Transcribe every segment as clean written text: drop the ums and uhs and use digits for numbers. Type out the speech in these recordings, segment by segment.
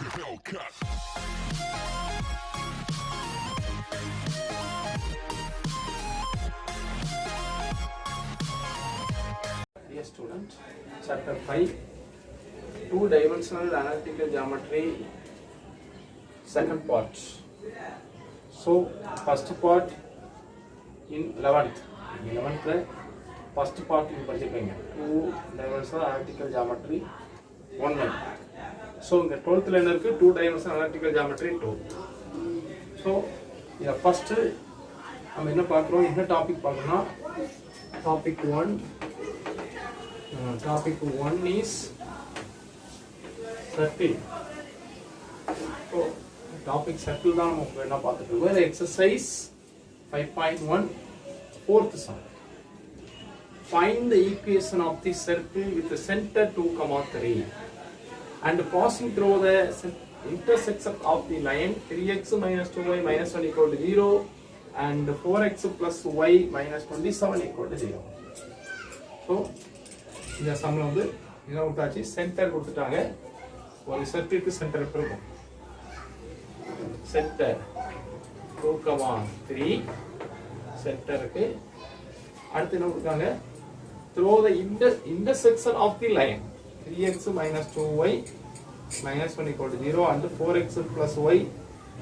Hellcat. Dear student, chapter 5, two-dimensional analytical geometry, second part. So, first part in 11th, first part in particular, two-dimensional analytical geometry, 1 line. So, in the 12th line, two-dimensional analytical geometry, 2. So, yeah, first, we will talk topic 1. Topic 1 is circle. So, topic circle தான் நம்ம பார்த்துட்டு இருக்கோம். Exercise 5.1 fourth sum. Find the equation of the circle with the center 2, 3 and passing through the intersection of the line 3x minus 2y minus 1 equal to 0 and 4x plus y minus 27 equal to 0. So, இந்த சம்ல வந்து என்ன கொடுத்தாச்சு, centre கொடுத்துட்டாங்க. ஒரு சர்க்கிளுக்கு centre எப்படி இருக்கும்? Centre 2, 3 சென்டருக்கு அடுத்து என்ன கொடுத்தாங்க? through the intersection of the line 3x minus 2y minus 1 equal to 0 and 4x plus y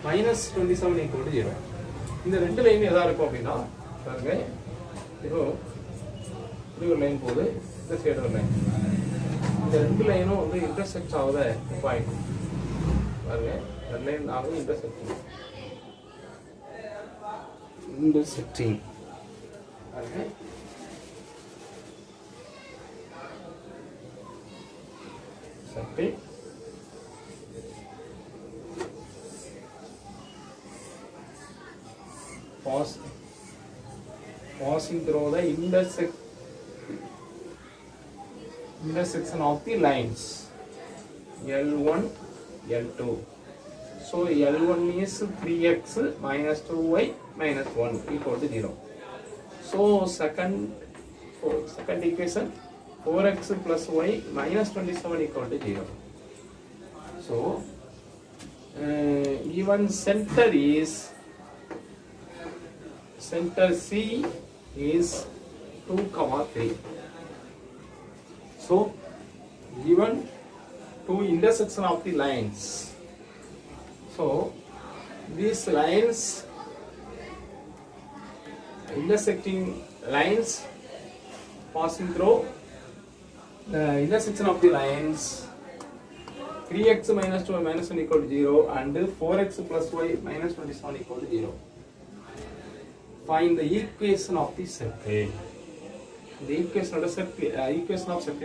minus 27 equal to 0. இந்த ரெண்டு லைன் எதா இருக்கும் அப்படின்னா பாருங்க, இப்போ இது ஒரு லைன் போகுது, இந்த சைடு ஒரு லைன். இந்த ரெண்டு லைனும் வந்து இன்டர்செக்ட் ஆகுத பாயிண்ட் பாருங்க, ரெண்டு லைன் ஆகுது இன்டர்செக்டிங் பாருங்க. Circle passing through the intersection of the lines L1, L2. So L1 is 3x minus 2y minus 1 equal to 0. So second equation 4x plus y minus 27 equal to 0. So given center C is 2, 3. So given two intersection of the lines, so these lines, intersecting lines passing through the intersection of the lines 3x minus 2y minus 1 equal to 0 and 4x plus y minus 27 equal to 0. Find the equation of the circle. The equation of circle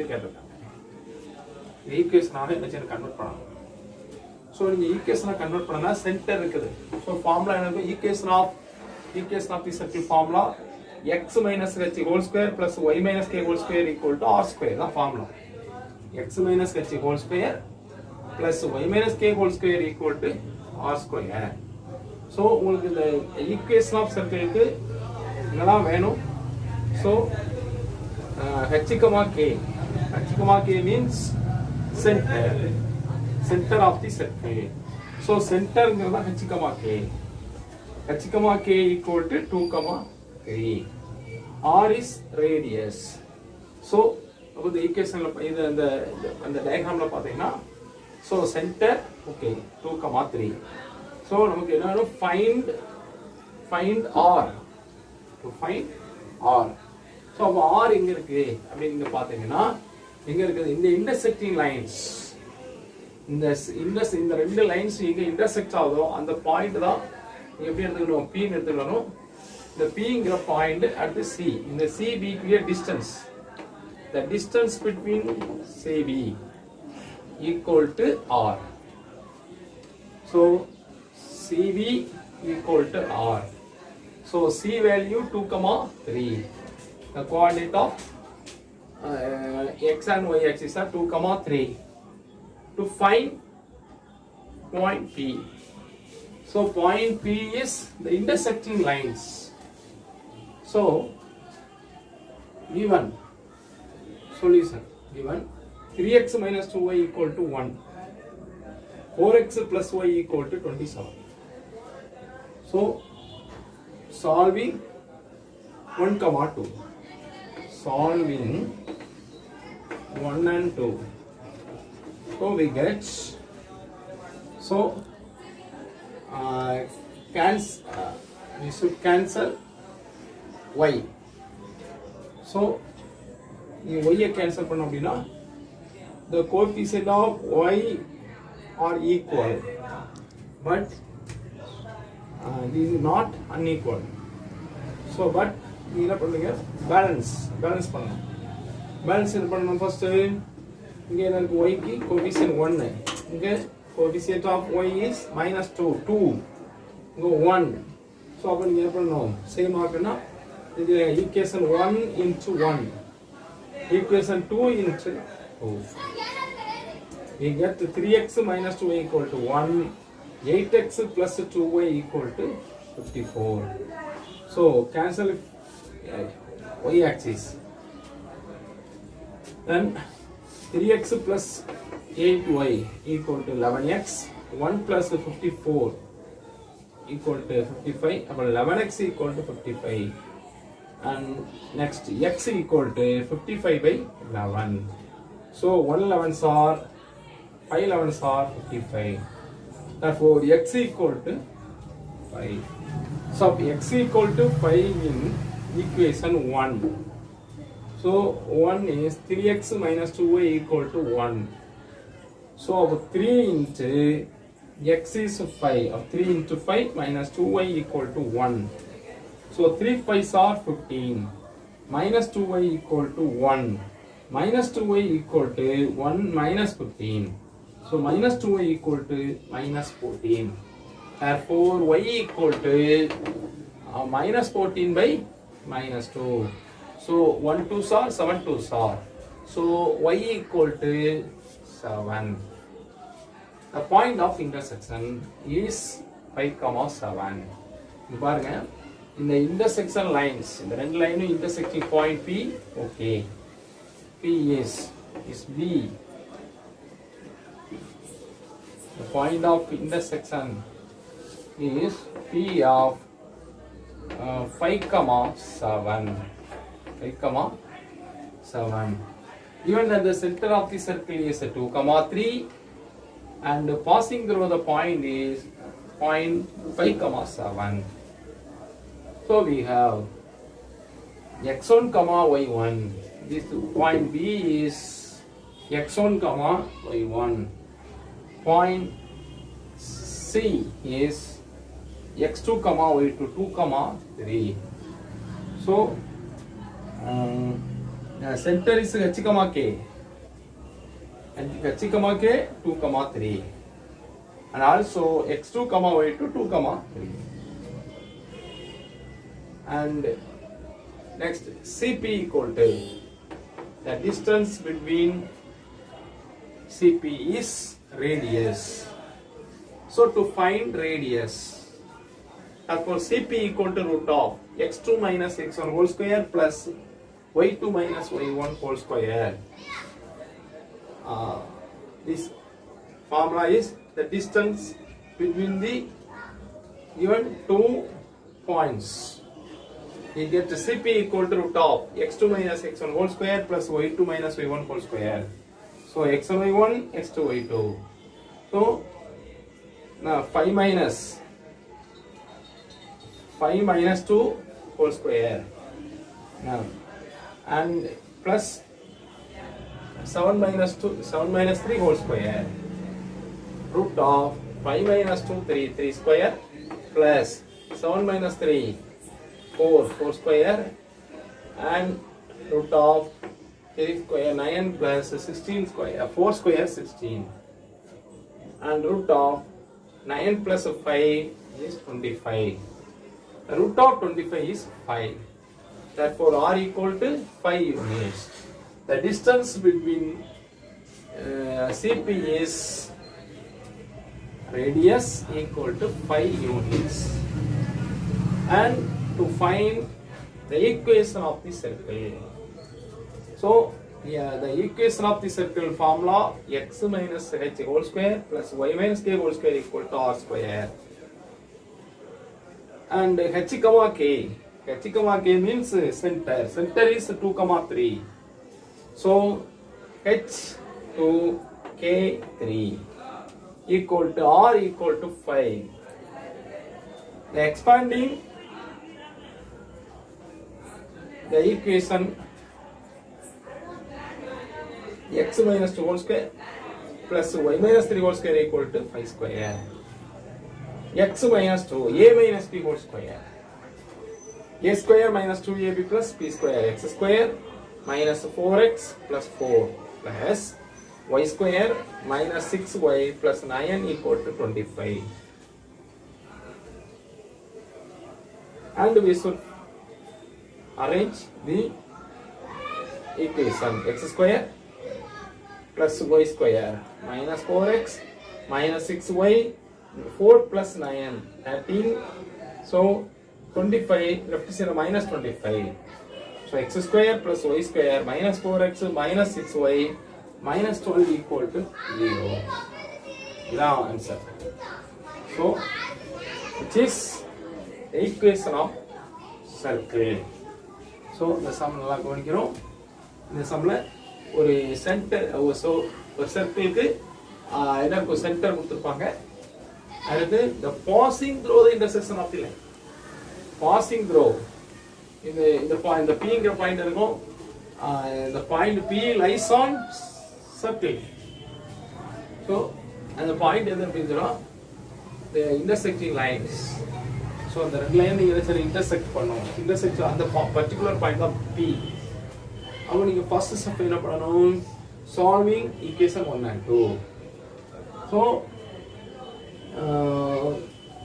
கேட்டிருக்காங்க. இந்த ஈக்குவேஷனாக என்ன செய்யணும், convert பண்ணணும். So நீங்கள் ஈக்குவேஷனை convert பண்ணனா centre இருக்குது. So formula என்ன இருக்கும்? Equation of the circle formula x minus h whole square plus y minus k whole square equal to r square தான் formula. x minus h whole square plus y minus k whole square equal to r square. So உங்களுக்கு இந்த equation of சர்க்கிளுக்கு என்னெல்லாம் வேணும்? So h, k means center of the circle. So center is h, k equal to 2, 3. R is radius. So the equation the diagram la pathina, so center 2, 3. So நமக்கு என்ன find R. To find R. So R எங்க இருக்கு அப்படிங்க பாத்தீங்கன்னா, எங்க இருக்குது? இந்த intersecting lines, இந்த ரெண்டு லைன்ஸ் எங்க இன்டர்செக்ட் ஆகுதோ அந்த பாயிண்ட் தான் எப்படி எடுத்துக்கணும்? P ன்னு எடுத்துக்கணும். இந்த Pங்கிற பாயிண்ட் at the C. இந்த CB க்கு distance, the distance between CB equal to R. So CB equal to R. So C value 2, 3. The coordinate of x and y axis are 2, 3. To find point P. So point P is the intersecting lines. So given solution, given 3x minus 2y equal to 1 4x plus y equal to 27. So solving 1 comma 2. Solving 1 and 2. So we get, so we should cancel y. So y cancel பண்ணோம் அப்படினா the coefficient of y are equal, but this is not unequal. So but நீங்க என்ன பண்ணுங்க, balance பண்ணணும். balance என்ன பண்ணணும்? first இங்க எனக்கு y க்கு coefficient 1, இங்க coefficient of y is -2 இங்க 1. so அப்ப நீங்க என்ன பண்ணணும், சேம் ஆக்குனா இது equation 1 into 1, equation 2 into 2. we get 3x minus 2y equal to 1, 8x plus 2y equal to 54. So cancel y axis. Then 3x plus 8y equal to 11x, 1 plus 54 equal to 55, about 11x equal to 55, and next x equal to 55 by 11. So 1 11s are 5 11s are 55. Therefore x equal to 5. So x equal to 5 in equation 1. So 1 is 3x minus 2y equal to 1. So 3 into x is 5. 3 into 5 minus 2y equal to 1. So 3 5s are 15. Minus 2y equal to 1. Minus 2y equal to 1 minus 15. So minus 2y equal to minus 14. Therefore y equal to minus 14 by minus 2. So 1 2s are 7 2s are. So y equal to 7. The point of intersection is 5,7. இங்க பாருங்க, இந்த intersection lines, இந்த ரெண்டு லைனும் intersecting point P. Okay, P is B. The point of intersection is P of 5,7. 5,7. Given that the center of the circle is 2,3 and passing through the point is point 5,7. So we have x1, y1. This point B is x1, y1. Point C is x2, y2, 2, 3. So center is h, k, and h, k 2, 3, and also x2, y2, 2, 3. And next CP equal to the distance between CP is radius. So to find radius, therefore CP equal to root of x2 minus x1 whole square plus y2 minus y1 whole square. This formula is the distance between the given 2 points. We get CP equal to root of x2 minus x1 whole square plus y2 minus y1 whole square. So x1 y1, x2 y2. So now 5 minus 2 whole square. Now and plus 7 minus 3 whole square. Root of 5 minus 2 3 square plus 7 minus 3 4 square and root of 3 square 9 plus 16 square 4 square 16 and root of 9 plus 5 is 25. The root of 25 is 5. Therefore r equal to 5 units. The distance between CP is radius equal to 5 units. And to find the equation of the circle, so Yeah, the equation of the circle formula x minus h whole square plus y minus k whole square equal to r square. And h comma k. H comma k means center. Center is 2 comma 3. So h to k 3 equal to r equal to 5. The expanding the equation x minus 2 whole square plus y minus 3 whole square equal to 5 square. X minus 2, a minus b whole square. A square minus 2ab plus b square. X square minus 4x plus 4 plus y square minus 6y plus 9 equal to 25. And we should arrange the equation x square plus y square minus 4x minus 6y 4 plus 9 13. So 25 left is minus 25. So x square plus y square minus 4x minus 6y minus 12 equal to 0. Now answer. So which is the equation of circle. So இந்த some நல்லா கவனிக்கிறோம். இந்த சம்ல ஒரு centre ஒரு சர்க்கிளுக்கு என்ன ஒரு centre கொடுத்திருப்பாங்க. அடுத்து the passing through the intersection of the line. Passing through இந்த Pங்கிற பாயிண்ட் இருக்கும். The point P lies on circle. So and the point எது அப்படினா the intersecting lines. So அந்த ரெண்டு லைன் நீங்க எதை intersect பண்ணனும். Intersect அந்த particular point of P. அப்ப நீங்க ஃபர்ஸ்ட் ஸ்டெப் என்ன பண்ணனும்? Solving equation 1 and 2. So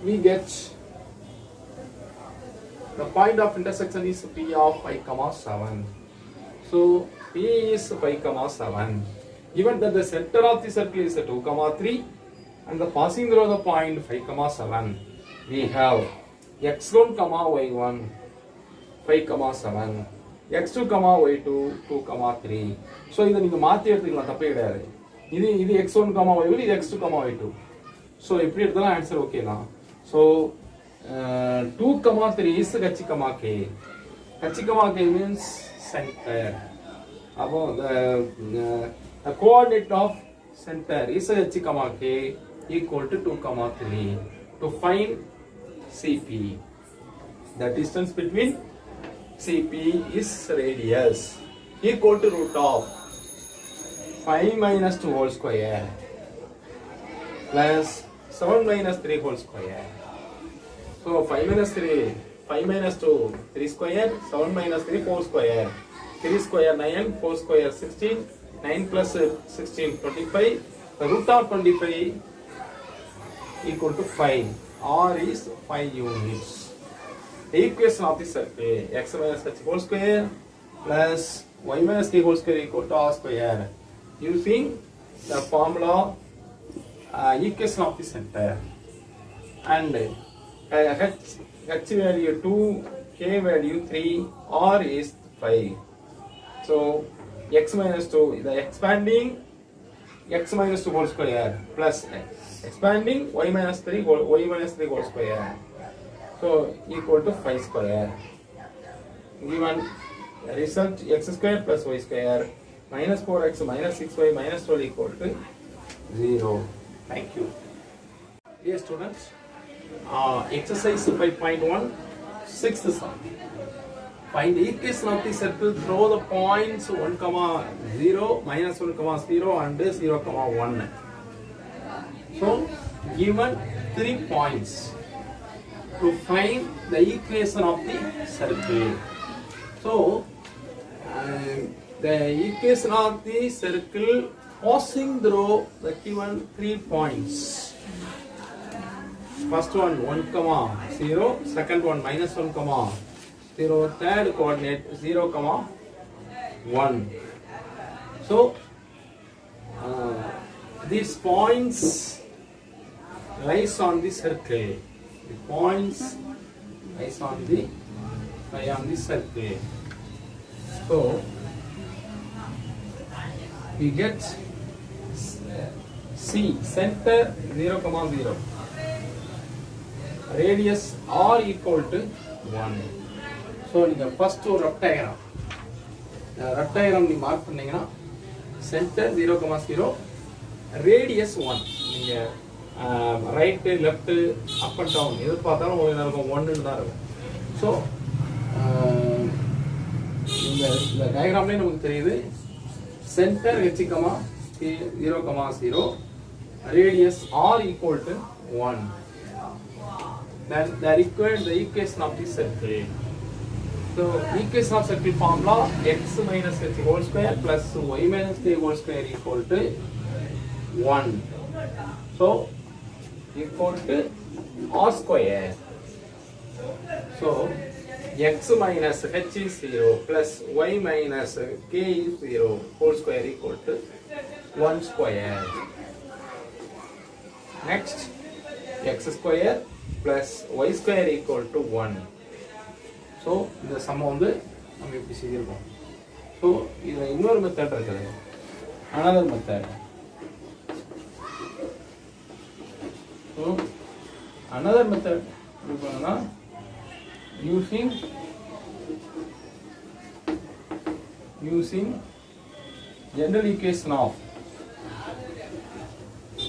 we get the point of intersection is P of 5,7. So P is 5,7. Given that the center of the circle is 2,3 and the passing through the point 5,7, we have x1, y1 5,7, x2, y2 2,3. So இத நீங்க மாத்தி எடுத்துக்கலாம், தப்பே கிடையாது. இது x1, y1, இது x2, y2. So இப்படி எடுத்தாலும் ஆன்சர் ஓகே தான். So 2,3 is h, k. H, k means center. அப்போ the coordinate of center is h, k equal to 2,3. To find CP, the distance between CP is radius equal to root of 5 minus 2 whole square plus 7 minus 3 whole square. So 5 minus 2, 3 square, 7 minus 3, 4 square, 3 square 9, 4 square 16, 9 plus 16, 25, the root of 25 equal to 5, R is 5 units. The equation of the circle, x minus h whole square plus y minus k whole square equal to r square. Using the formula equation of the center. And h value 2, k value 3, r is 5. So x minus 2, the expanding x minus 2 whole square plus expanding y minus 3 whole square. So equal to 5 square. Given result x square plus y square minus 4x minus 6y minus 12 equal to 0. Thank you. Dear students, exercise 5.1, sixth sum. Find the equation of the circle through the points 1, 0, minus 1, 0 and 0, 1. So given 3 points to find the equation of the circle. So the equation of the circle passing through the given 3 points. First one 1, 0, second one minus 1, 0, third coordinate 0, 1. So these points lies on the circle. The points lies on the circle. So we get C, center 0, 0. Radius R equal to 1. So நீங்கள் first ஒரு rough diagram நீ mark பண்ணீங்கன்னா center 0, 0, radius 1. நீங்கள் right, left, up and down எது பார்த்தாலும் உங்களுக்கு இருக்கும் 1 தான் இருக்கும். ஸோ இந்த டயக்ராம்லேயே நமக்கு தெரியுது center h, 0, 0, radius r equal to 1. Then they are required the equation of the circle. So equation of circle formula x minus h whole square plus y minus k whole square equal to 1. So equal to r square. So x minus h is 0 plus y minus k is 0 whole square equal to 1 square. Next, x square plus y square equal to 1. So இந்த some வந்து நம்ம இப்படி செய்திருக்கோம். So இதில் இன்னொரு method இருக்குது, another method. So another method இருக்குன்னா using general equation of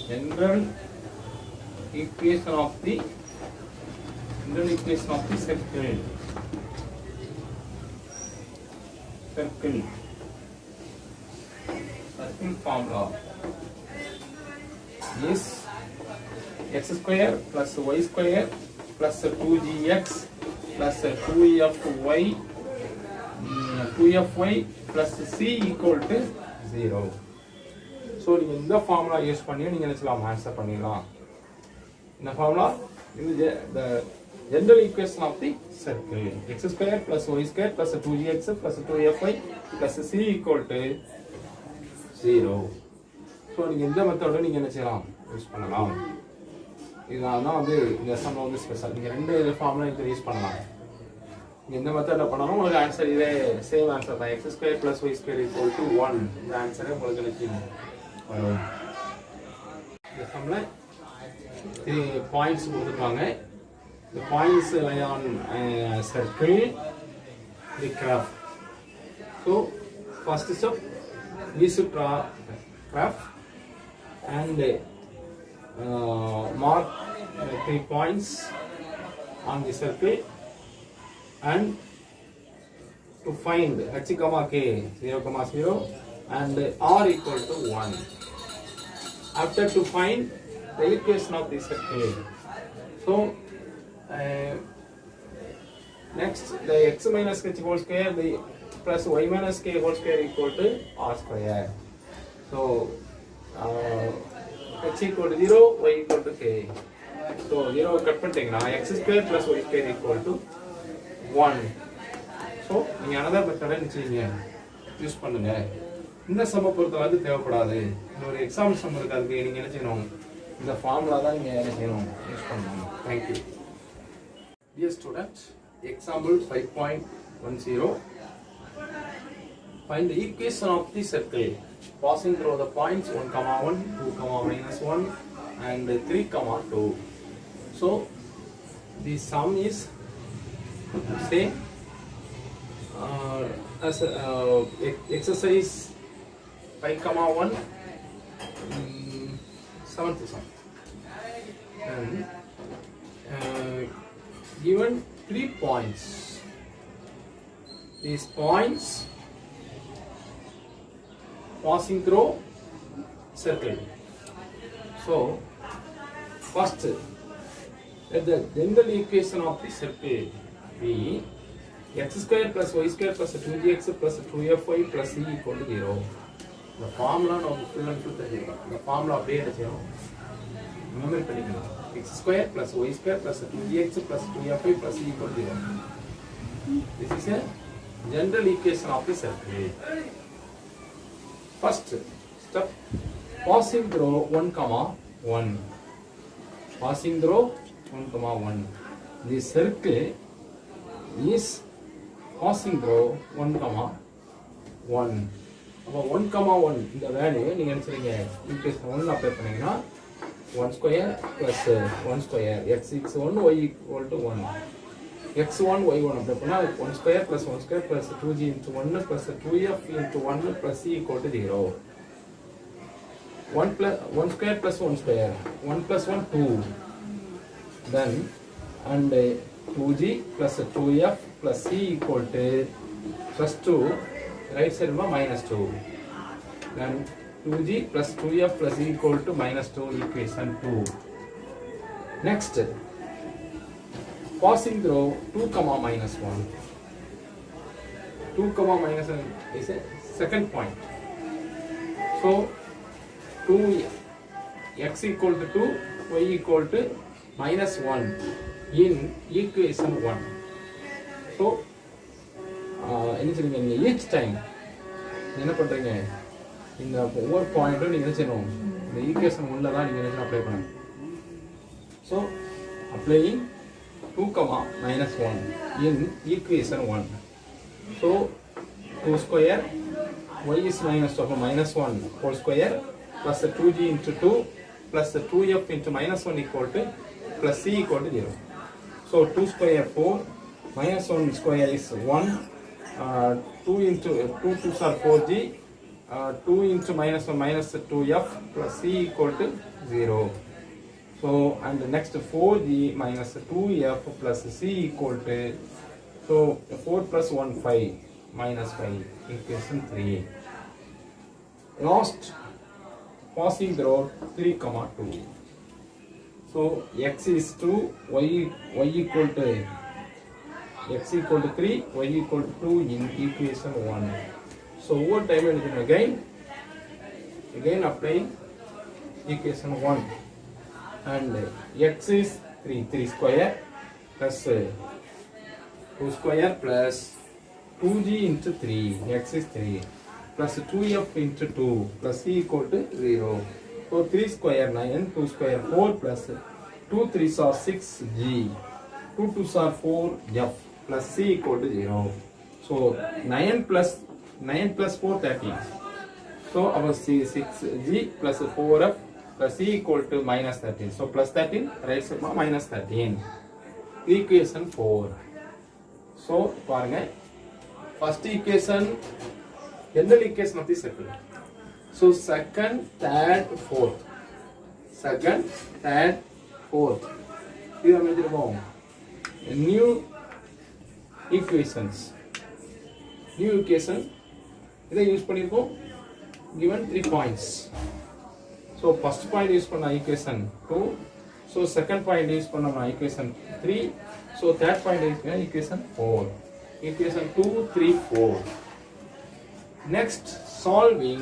the circle formula is x square plus y square plus 2gx plus 2fy plus c equal to 0. So நீங்கள் இந்த ஃபார்முலா யூஸ் பண்ணி நீங்கள் நினச்சலாம் answer பண்ணிடலாம். இந்த formula இது general equation of the circle x square plus y square plus 2gx plus 2fy plus c equal to 0. So நீங்கள் இந்த மெத்தடை நீங்கள் என்ன செய்யலாம், யூஸ் பண்ணலாம். இதனால தான் வந்து இந்த சம் வந்து ஸ்பெஷல். நீங்கள் ரெண்டு ஃபார்முலா இதை யூஸ் பண்ணலாம். நீங்கள் எந்த மெத்தடில் பண்ணாலும் உங்களுக்கு ஆன்சர் இதே சேம் ஆன்சர் தான். X square plus y square equal to 1. இந்த ஆன்சரே உங்களுக்கு நிச்சயம் வரும். இந்த சம்மில் 3 பாயிண்ட்ஸ் கொடுத்துருக்காங்க. The points lie on a circle, the graph. So first step, we should draw graph and mark 3 points on the circle, and to find h, k 0, 0 and r equal to 1. After to find the equation of the circle. So next, the x minus h whole square the plus y minus k whole square equal to r square. So h equal to 0, y equal to k. So 0 cut பண்ணிட்டீங்கன்னா x square plus y square equal to 1. So நீங்க another method நிச்சயங்க use பண்ணுங்க. இந்த சம்ம பொறுத்தவரை தேவைப்படாது. ஒரு example some இருக்கு, அதுக்கு நீங்க என்ன செய்யணும், இந்த ஃபார்முலா தான் நீங்க என்ன செய்யணும், யூஸ் பண்ணணும். Thank you. Dear students, example 5.10. Find the equation of the circle passing through the points 1, 1, 2, -1 and 3, 2. So the sum is same as exercise 5, 7th sum. And given 3 points. These points passing through circle. So first, let the general equation of the circle be x square plus y square plus 2gx plus 2fy plus c equal to 0. The formula now full and full தெரியும். The formula அப்படியே எடுத்துறோம். Memory பண்ணிக்கலாம். x square plus y square plus 2gx plus 2fy plus c equal to 0. This is a general equation of the circle. First step, passing through 1, 1. Passing through 1, 1. The circle is passing through 1, 1. அப்போ 1,1 இந்த value நீங்கள் என்ன செய்றீங்க equation 1 apply பண்ணீங்கன்னா 1 square plus 1 square X X 1 Y equal to 1 x1 y1 apply பண்ணா 1 square plus 1 square plus 2g into 1 plus 2f into 1 plus c equal to 0. 1 square plus 1 square 1 plus 1 2 then and 2g plus 2f plus c equal to plus 2 right side minus 2 then 2g plus 2f plus c equal to minus 2 equation 2. Next passing through 2 comma minus 1. 2 comma minus 1 is a second point. So 2 x equal to 2 y equal to minus 1 in equation 1. So என்ன செய்றீங்க நீங்க each time என்ன பண்றீங்க இந்த ஒவ்வொரு பாயிண்ட்டும் நீங்க என்ன செய்யணும் இந்த ஈக்குவேஷன் 1ல தான் நீங்க என்ன அப்ளை பண்ணணும். So applying 2 comma minus 1 in equation 1. So 2 square y is minus 2 minus 1 whole square plus 2g into 2 plus 2f into minus 1 equal to plus c equal to 0. So 2 square 4 minus 1 square is 1 2 into 2 2s are 4g 2 into minus 1 minus 2f plus c equal to 0. So and the next 4g minus 2f plus c equal to so 4 plus 1 5 minus 5 equation 3. Last passing through 3 comma 2. So x is 2 y equal to x equal to 3 y equal to 2 in equation 1. So what time again applying equation 1. And x is 3 square plus 2 square plus 2g into 3 x is 3 plus 2f into 2 plus c equal to 0. So 3 square 9 2 square 4 plus 2 3s are 6g 2 2s are 4f plus c equal to 0. So 9 plus 4 13. So our c 6g plus 4f plus c equal to minus 13. So plus 13 right side minus 13 equation 4. So பாருங்க first equation எந்த equation of the circle. So second third fourth இது அமைஞ்சிருக்கும் new equation இதை use பண்ணிருக்கோம் given 3 points. So first point use பண்ண equation 2. So second point use பண்ண equation 3. So third point is equation 4. Equation 2, 3, 4. Next solving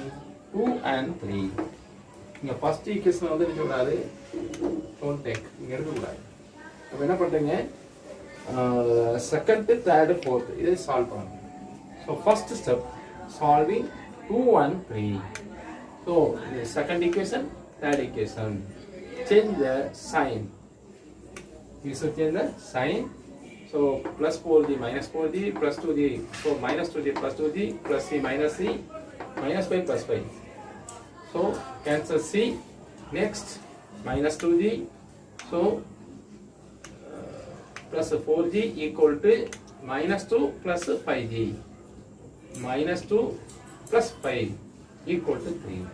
2 and 3. இங்க first equation வந்து என்ன சொல்றாரு don't take இங்க எடுக்க கூடாது. அப்ப என்ன பண்றீங்க second, third, fourth இதை சால்வ் பண்ணணும். So first step solving 2 and 3. So the second equation, third equation. Change the sign. You should change the sign. So plus 4g minus 4g plus 2g. So minus 2g plus 2g plus c minus 5 plus 5. So cancel c. Next minus 2g. So plus 4g equal to minus 2 plus 5g. Minus 2 plus 5 equal to 3.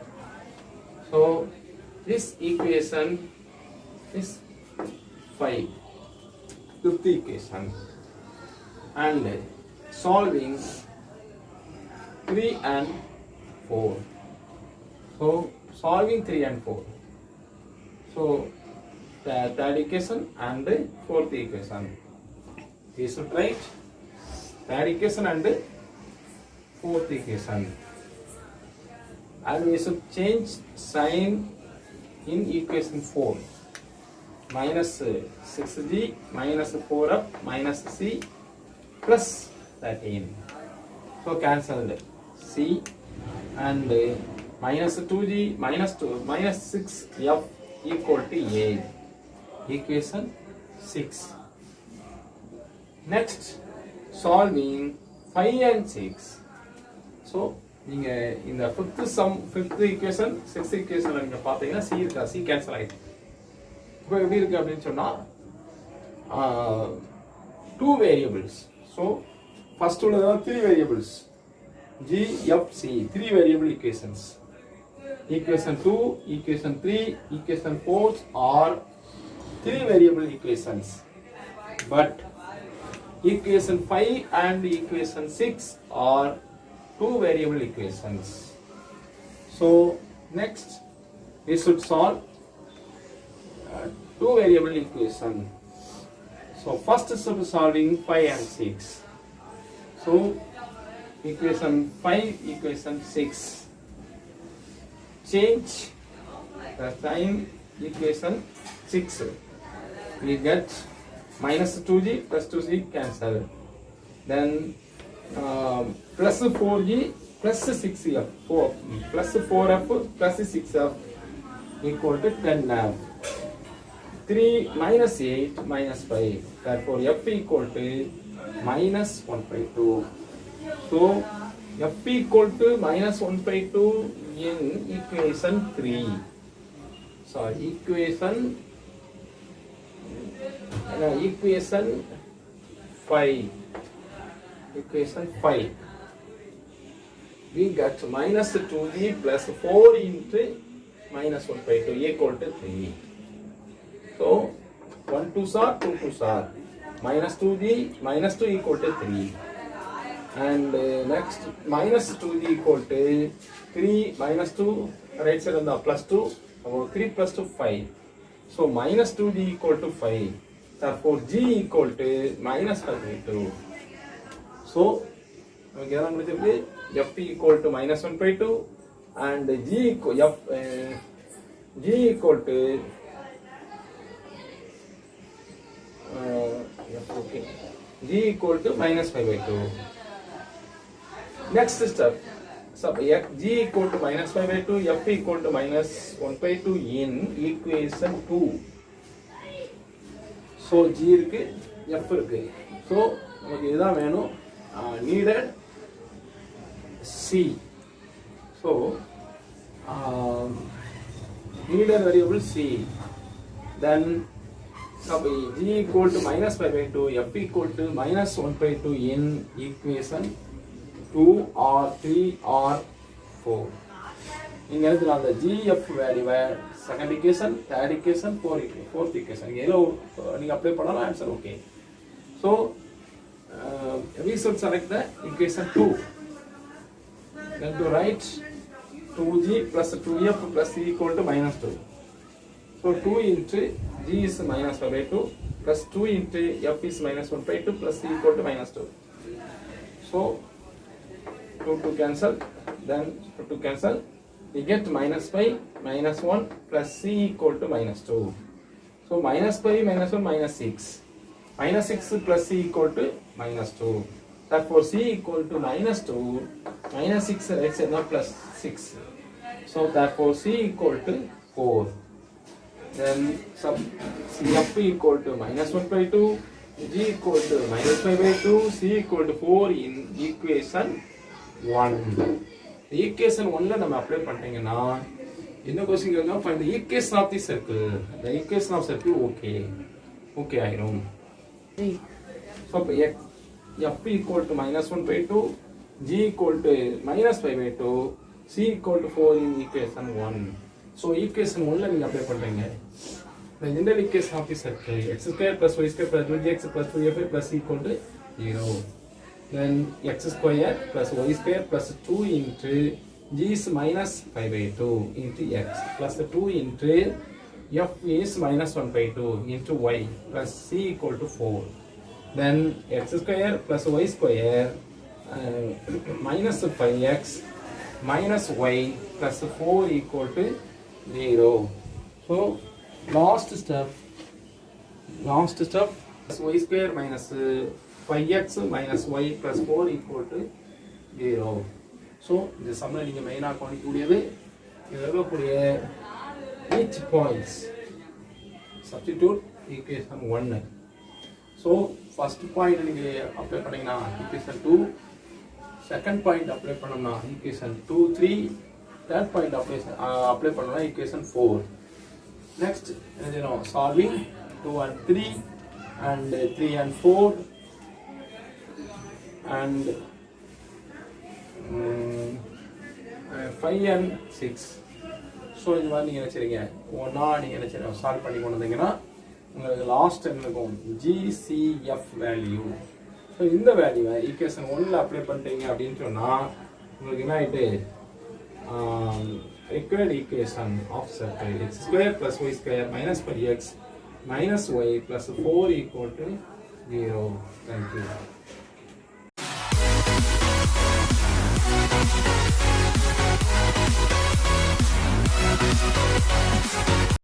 So this equation is 5. Fifth equation. And solving 3 and 4. So solving 3 and 4. So the third equation and fourth equation. We should write third equation and fourth equation. And we should change sign in equation 4. Minus 6g minus 4f minus c plus 13. So cancelled c and minus 2g minus 6f equal to a. Equation 6. Next solving 5 and 6. So நீங்க இந்த fifth equation sixth ஈக்குவேஷன்ல நீங்க பாத்தீங்கன்னா C இருக்கா, C cancel ஆயிடுச்சு. இப்போ எப்படி இருக்கு அப்படின்னு சொன்னா டூ வேரியபிள்ஸ். ஸோ ஃபர்ஸ்ட் உள்ளதான் three variables, G F C, three variable equations. equation 2, equation 3, equation 4 are three variable equations, but equation 5 and equation 6 are two variable equations. So next we should solve two variable equation. So first step is solving 5 and 6. So equation 5, equation 6, change the sign. Equation 6 we get minus 2g plus 2c cancel, then plus 4g plus 6f, 4 plus 4f plus 6f equal to 10f. 3 minus 8 minus 5, therefore f equal to minus 1/2. So f equal to minus 1/2 in equation 3. Sorry, equation 5. Equation 5. We got minus 2g plus 4 into minus 1/2 equal to 3. So 1 2s are 2 2s are minus 2g minus 2 equal to 3. And next minus 2g equal to 3 minus 2 right side on the plus 2, 3 plus 2 5. So minus 2g equal to 5, therefore g equal to minus 5/2. So f equal to minus 1/2 and g equal to g equal to minus 5/2. Next step, g equal to minus 5/2, f equal to minus 1/2 in equation 2. So g இருக்கு, f இருக்கு. So நமக்கு இதுதான் வேணும், needed c. So needed variable c. Then g equal to minus 5/2, f equal to minus 1/2 in equation 2 or 3 or 4. இங்க எழுதலாம் அந்த gf வேல்யூவை second equation, third equation, fourth equation ஏதோ நீங்க அப்ளை பண்ணலாம், answer okay. So we should select the equation 2. Then to write 2g plus 2f plus c equal to minus 2. So 2 into g is minus 5/2 plus 2 into f is minus 1/2 plus c equal to minus 2. So 2 cancel, then 2 cancel, we get minus 5 minus 1 plus c equal to minus 2. So minus 5 minus 1 minus 6, minus 6 plus c equal to minus 2. Therefore c equal to minus 2 minus 6 right side now plus 6. So therefore c equal to 4. Then sub cf equal to minus 1/2, g equal to minus 5/2, c equal to 4 in equation 1. equation 1ல நம்ம apply பண்ணிட்டீங்கன்னா என்ன question கேக்குறா, find the equation of the circle. The equation of circle okay ஆயிரும். So f equal to minus 1/2, g equal to minus 5/2, c equal to 4 in equation 1. So equation 1ல நீங்க apply பண்றீங்க. The general equation of the circle x square plus y square plus 2gx plus 2f plus c equal to 0. Then x square plus y square plus 2 into g is minus 5/2 into x plus 2 into f is minus 1/2 into y plus c equal to 4. Then x square plus y square minus 5x minus y plus 4 equal to 0. So last step y square minus 5x minus y plus 4 equal to 0. So இந்த சம்ல நீங்க மெயினா கவனிக்கக்கூடியது இங்க இருக்கக்கூடிய each points substitute equation 1. So first point நீங்க apply பண்ணீங்கன்னா equation 2, second point apply பண்ணோம்னா equation 2 3, third point apply பண்ணோம்னா equation 4. Next என்ன செய்யணும், solving 2 and 3 and 3 and 4 and 5 and 6. So இது மாதிரி நீங்கள் என்ன செய்றீங்க, ஒன்றா நீங்கள் என்ன செய்யணும், சால்வ் பண்ணி கொண்டு வந்தீங்கன்னா உங்களுக்கு லாஸ்ட் என்ன இருக்கும், GCF வேல்யூ. ஸோ இந்த வேல்யூவை ஈக்குவேஷன் 1ல் அப்ளை பண்ணிட்டீங்க அப்படின்னு சொன்னால் உங்களுக்கு என்ன ஆகிட்டு, required equation of circle x square plus y square minus 5x minus y plus 4 equal to 0. Thank you.